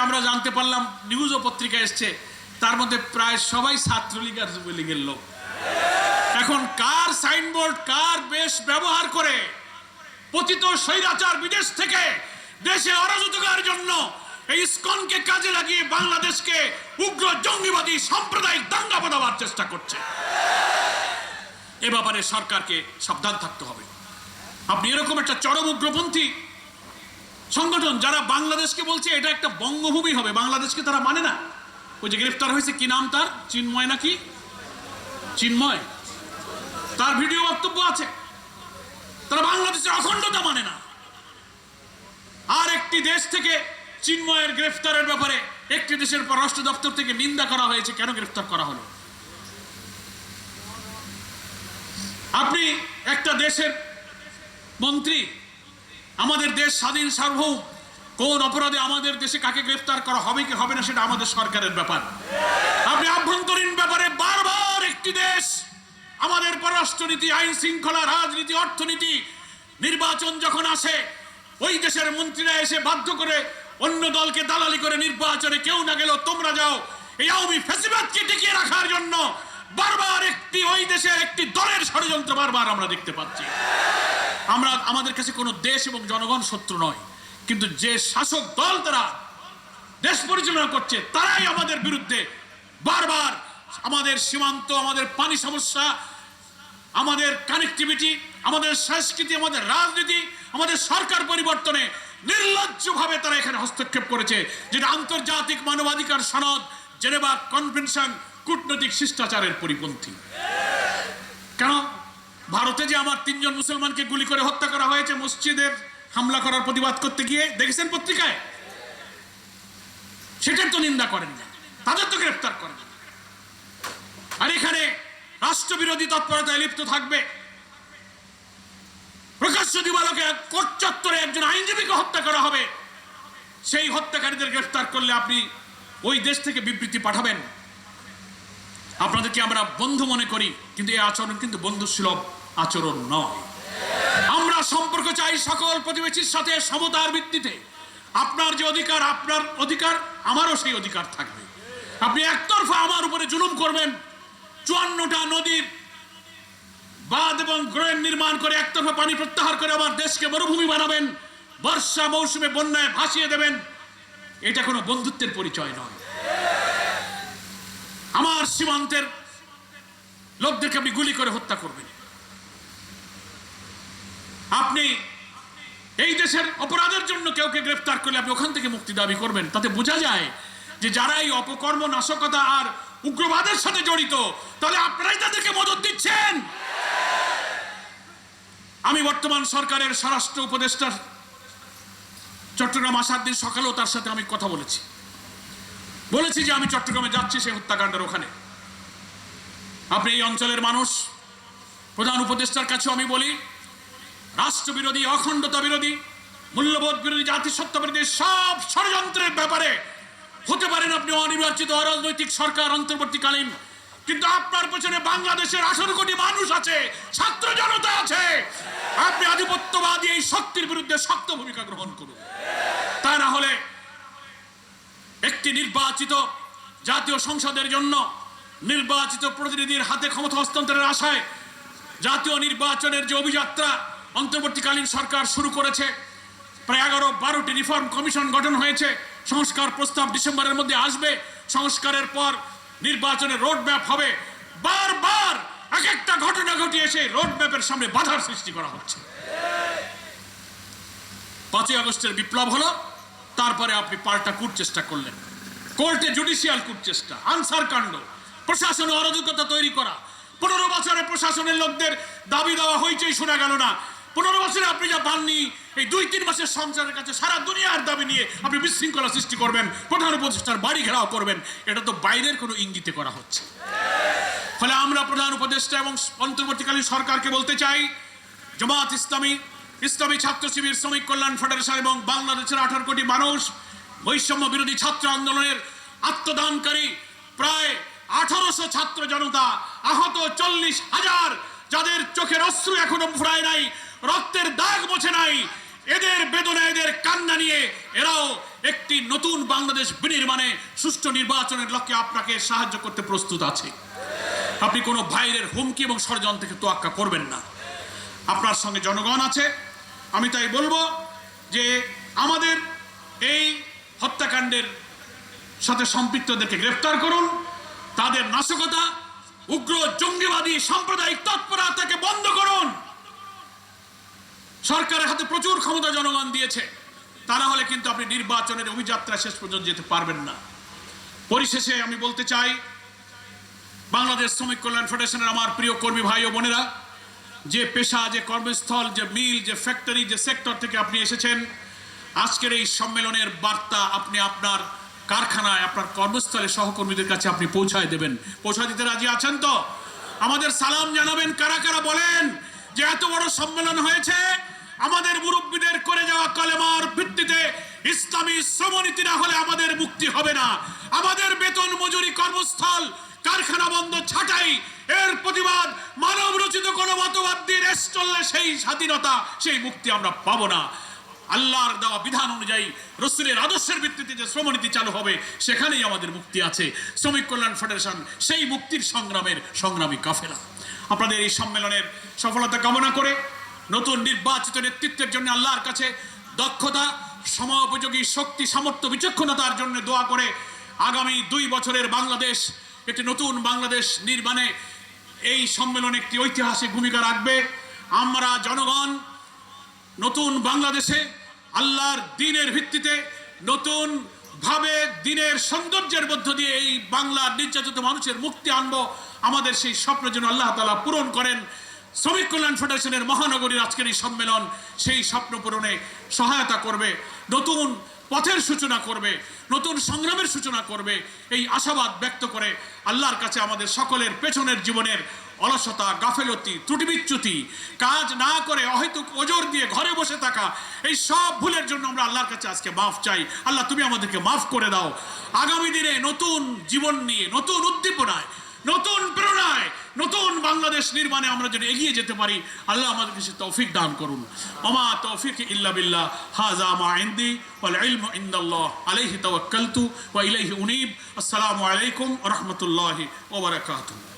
আমরা জানতে পারলাম, নিউজ ও পত্রিকা এসছে, তার মধ্যে প্রায় সবাই ছাত্রলীগ আর যুবলীগের লোক। এখন কার সাইনবোর্ড, কার বেশ ব্যবহার করে পতিত স্বৈরাচার বিদেশ থেকে দেশে অরাজকতার জন্য এই ইসকনকে কাজে লাগিয়ে বাংলাদেশকে উগ্র জঙ্গিবাদী সাম্প্রদায়িক দাঙ্গা বাঁধাবার চেষ্টা করছে। এ ব্যাপারে সরকারকে সাবধান থাকতে হবে। আপনি এরকম একটা চরম উগ্রপন্থী সংগঠন যারা বাংলাদেশকে বলছে এটা একটা বঙ্গভূমি হবে, বাংলাদেশকে তারা মানে না। ওই যে গ্রেফতার হয়েছে, কি নাম তার, চিন্ময় নাকি, চিন্ময়, তার ভিডিও বক্তব্য আছে। তারা বাংলাদেশের অখণ্ডতা মানে না। আর একটি দেশ থেকে চিন্ময়ের গ্রেফতারের ব্যাপারে একটি দেশের পররাষ্ট্র দপ্তর থেকে নিন্দা করা হয়েছে, কেন গ্রেফতার করা হলো? আপনি একটা দেশের মন্ত্রী, আমাদের দেশ স্বাধীন সার্বভৌম, কোন অপরাধে আমাদের দেশে কাকে গ্রেফতার করা হবে কি হবে না সেটা আমাদের সরকারের ব্যাপার। আপনি আভ্যন্তরীণ ব্যাপারে বারবার একটি দেশ আমাদের পররাষ্ট্রনীতি, আইন শৃঙ্খলা, রাজনীতি, অর্থনীতি, নির্বাচন যখন আসে ওই দেশের মন্ত্রীরা এসে বাধ্য করে অন্য দলকে দালালি করে নির্বাচনে কেউ না গেলেও তোমরা যাও, এই আওয়ামী ফ্যাসিবাদকে টিকিয়ে রাখার জন্য বারবার একটি ওই দেশের একটি দলের ষড়যন্ত্র বারবার আমরা দেখতে পাচ্ছি। আমরা, আমাদের কাছে কোনো দেশ এবং জনগণ শত্রু নয়, কিন্তু যে শাসক দল তারা দেশ পরিচালনা করছে তারাই আমাদের বিরুদ্ধে বারবার আমাদের সীমান্ত, আমাদের পানি সমস্যা, আমাদের কানেক্টিভিটি, আমাদের সংস্কৃতি, আমাদের রাজনীতি, আমাদের সরকার পরিবর্তনে নির্লজ্জভাবে তারা এখানে হস্তক্ষেপ করেছে, যেটা আন্তর্জাতিক মানবাধিকার সনদ, জেনেভা কনভেনশন, কূটনৈতিক শিষ্টাচারের পরিপন্থী। কেন ভারতে যে আমার 3 জন মুসলমানকে গুলি করে হত্যা করা হয়েছে মসজিদের হামলা করার প্রতিবাদ করতে গিয়ে, দেখেছেন পত্রিকায়? সেটার তো নিন্দা করেন না, তাদের তো গ্রেফতার করেন। আর এখানে রাষ্ট্রবিরোধী তৎপরতায় লিপ্ত থাকবে, প্রকাশ্য দিবালোকে কোর্ট চত্বরে একজন আইনজীবীকে হত্যা করা হবে, সেই হত্যাকারীদের গ্রেফতার করলে আপনি ওই দেশ থেকে বিবৃতি পাঠাবেন আপনাদেরকে আমরা বন্ধু মনে করি, কিন্তু এই আচরণ কিন্তু বন্ধুসুলভ আচরণ নয়। আমরা সম্পর্ক চাই সকল প্রতিবেশীর সাথে সমতার ভিত্তিতে। আপনার যে অধিকার, আপনার অধিকার, আমারও সেই অধিকার থাকবে। আপনি একতরফা আমার উপরে জুলুম করবেন, 54টা নদীর বাঁধ এবং গ্রহেণ নির্মাণ করে একতরফা পানি প্রত্যাহার করে আমার দেশকে মরুভূমি বানাবেন, বর্ষা মৌসুমে বন্যায় ভাসিয়ে দেবেন, এটা কোনো বন্ধুত্বের পরিচয় নয়। আমার সীমান্তের লোকদেরকে আপনি গুলি করে হত্যা করবেন। আপনি এই দেশের অপরাধের জন্য কেউকে গ্রেফতার করলে আপনি ওখান থেকে মুক্তি দাবি করবেন। তাতে বোঝা যায় যে যারা এই অপকর্ম, নাশকতা আর উগ্রবাদের সাথে জড়িত, তাহলে আপনারাই তাদেরকে মদত দিচ্ছেন। আমি বর্তমান সরকারের স্বরাষ্ট্র উপদেষ্টা চট্টগ্রাম আসার দিন সকালেও তার সাথে আমি কথা বলেছি যে আমি চট্টগ্রামে যাচ্ছি সেই হত্যাকাণ্ডের ওখানে। আপনি এই অঞ্চলের মানুষ, প্রধান উপদেষ্টার কাছে আমি বলি, রাষ্ট্রবিরোধী, অখণ্ডতা বিরোধী, মূল্যবোধ বিরোধী, জাতিসত্তা বিরোধী সব ষড়যন্ত্রের ব্যাপারে হতে পারেন আপনি অনির্বাচিত অরাজনৈতিক সরকার অন্তর্বর্তীকালীন, কিন্তু আপনার পেছনে বাংলাদেশের 18 কোটি মানুষ আছে, ছাত্র জনতা আছে। আপনি আধিপত্যবাদী এই শক্তির বিরুদ্ধে শক্ত ভূমিকা গ্রহণ করুন। তা না হলে একটি নির্বাচিত জাতীয় সংসদের জন্য নির্বাচিত প্রতিনিধির হাতে ক্ষমতা হস্তান্তরের আশায় জাতীয় নির্বাচনের যে অভিযাত্রা অন্তর্বর্তীকালীন সরকার শুরু করেছে, প্রায় 11-12টি রিফর্ম কমিশন গঠন হয়েছে, সংস্কার প্রস্তাব ডিসেম্বরের মধ্যে আসবে, সংস্কারের পর নির্বাচনের রোডম্যাপ হবে। বারবার এক একটা ঘটনা ঘটিয়ে এসে রোডম্যাপের সামনে বাধার সৃষ্টি করা হচ্ছে। 5ই আগস্টের বিপ্লব হলো, তারপরে আপনি পাল্টা কূট চেষ্টা করলেন, কোর্টে জুডিশিয়াল কূট চেষ্টা, আনসার কাণ্ড, প্রশাসনে অরাজকতা তৈরি করা। 15 বছরে প্রশাসনের লোকদের দাবি দেওয়া হইচই শোনা গেল না। 15 বছরে আপনি যা পাননি, এই 2-3 মাসের সংসারের কাছে সারা দুনিয়ার দাবি নিয়ে আপনি বিশৃঙ্খলা সৃষ্টি করবেন, প্রধান উপদেষ্টার বাড়ি ঘেরাও করবেন। এটা তো বাইরের কোনো ইঙ্গিতে করা হচ্ছে। ফলে আমরা প্রধান উপদেষ্টা এবং অন্তর্বর্তীকালীন সরকারকে বলতে চাই, জামাত ইসলামী, ইসলামী ছাত্র শিবির, শ্রমিক কল্যাণ ফেডারেশন এবং বাংলাদেশের 18 কোটি মানুষ বৈষম্য বিরোধী ছাত্র আন্দোলনের আত্মদানকারী প্রায় 1800 ছাত্র জনতা, আহত 40,000, যাদের চোখের অশ্রু এখনো ফুরায় নাই, রক্তের দাগ মোছে নাই, এদের বেদনা, এদের কান্না নিয়ে এরাও একটি নতুন বাংলাদেশ বিনির্মাণে সুষ্ঠু নির্বাচনের লক্ষ্যে আপনাকে সাহায্য করতে প্রস্তুত আছে। আপনি কোনো বাইরের হুমকি এবং ষড়যন্ত্র থেকে তোয়াক্কা করবেন না। আপনার সঙ্গে জনগণ আছে। আমি তাই বলবো যে আমাদের এই হত্যাকাণ্ডের সাথে সম্পৃক্তদেরকে গ্রেফতার করুন, তাদের নাশকতা, উগ্র জঙ্গিবাদী সাম্প্রদায়িক তৎপরতাকে বন্ধ করুন। সরকারের হাতে প্রচুর ক্ষমতা জনগণ দিয়েছে, তা না হলে কিন্তু আপনি নির্বাচনের অভিযাত্রা শেষ পর্যন্ত যেতে পারবেন না। পরিশেষে আমি বলতে চাই, বাংলাদেশ শ্রমিক কল্যাণ ফেডারেশনের আমার প্রিয় কর্মী ভাই ও বোনেরা, যে পেশা, যে কর্মস্থল, যে মিল, যে ফ্যাক্টরি, যে সেক্টর থেকে আপনি এসেছেন, আজকের এই সম্মেলনের বার্তা আপনি আপনার কারখানায়, আপনার কর্মস্থলে সহকর্মীদের কাছে আপনি পৌঁছায় দেবেন। পৌঁছা দিতে রাজি আছেন তো? আমাদের সালাম জানাবেন। কারা কারা বলেন যে এত বড় সম্মেলন হয়েছে, আমাদের মুরব্বীদের করে যাওয়া কালেমার ভিত্তিতে ইসলামী শ্রমনীতি না হলে আমাদের মুক্তি হবে না। আমাদের বেতন মজুরি, কর্মস্থল, কারখানা বন্ধ ছাঁটাই, এর প্রতিবাদ মানব রচিত কোনো মতবাদ দিয়ে দেশ চললে সেই স্বাধীনতা, সেই মুক্তি আমরা পাবো না। আল্লাহর দেওয়া বিধান অনুযায়ী রাসূলের আদর্শের ভিত্তিতে যে শ্রমনীতি চালু হবে, সেখানেই আমাদের মুক্তি আছে। শ্রমিক কল্যাণ ফেডারেশন সেই মুক্তির সংগ্রামের সংগ্রামী কাফেলা। আপনাদের এই সম্মেলনের সফলতা কামনা করে নতুন নির্বাচিত নেতৃত্বের জন্য আল্লাহর কাছে দক্ষতা, সময়োপযোগী শক্তি, সামর্থ্য, বিচক্ষণতার জন্য দোয়া করে আগামী 2 বছরের বাংলাদেশ, একটি নতুন বাংলাদেশ নির্মাণে এই সম্মেলন একটি ঐতিহাসিক ভূমিকা রাখবে। আমরা জনগণ নতুন বাংলাদেশে আল্লাহর দ্বীনের ভিত্তিতে নতুন ভাবে দ্বীনের সৌন্দর্যের মধ্য দিয়ে এই বাংলার নির্যাতিত মানুষের মুক্তি আনবো। আমাদের সেই স্বপ্ন যেন আল্লাহ তাআলা পূরণ করেন। শ্রমিক কল্যাণ ফেডারেশনের মহানগরীর আজকের এই সম্মেলন সেই স্বপ্ন পূরণে সহায়তা করবে, নতুন পথের সূচনা করবে, নতুন সংগ্রামের সূচনা করবে। এই আশাবাদ ব্যক্ত করে আল্লাহর কাছে আমাদের সকলের পেছনের জীবনের অলসতা, গাফেলতি, ত্রুটি বিচ্যুতি, কাজ না করে অহেতুক ওজর দিয়ে ঘরে বসে থাকা, এই সব ভুলের জন্য আমরা আল্লাহর কাছে আজকে মাফ চাই। আল্লাহ, তুমি আমাদেরকে মাফ করে দাও। আগামী দিনে নতুন জীবন নিয়ে, নতুন উদ্দীপনায়, নতুন প্রেরণায়, নতুন বাংলাদেশ নির্মাণে আমরা যেন এগিয়ে যেতে পারি, আল্লাহ আমাদেরকে সে তৌফিক দান করুন। ওমা তৌফিক ইল্লা বিল্লাহ, হাযা মা ইনদি ওয়াল ইলমু ইনদাল্লাহ, আলাইহি তাওয়াক্কালতু ওয়া ইলাইহি উনীব। আসসালামু আলাইকুম ওয়া রাহমাতুল্লাহি ওয়া বারাকাতুহু।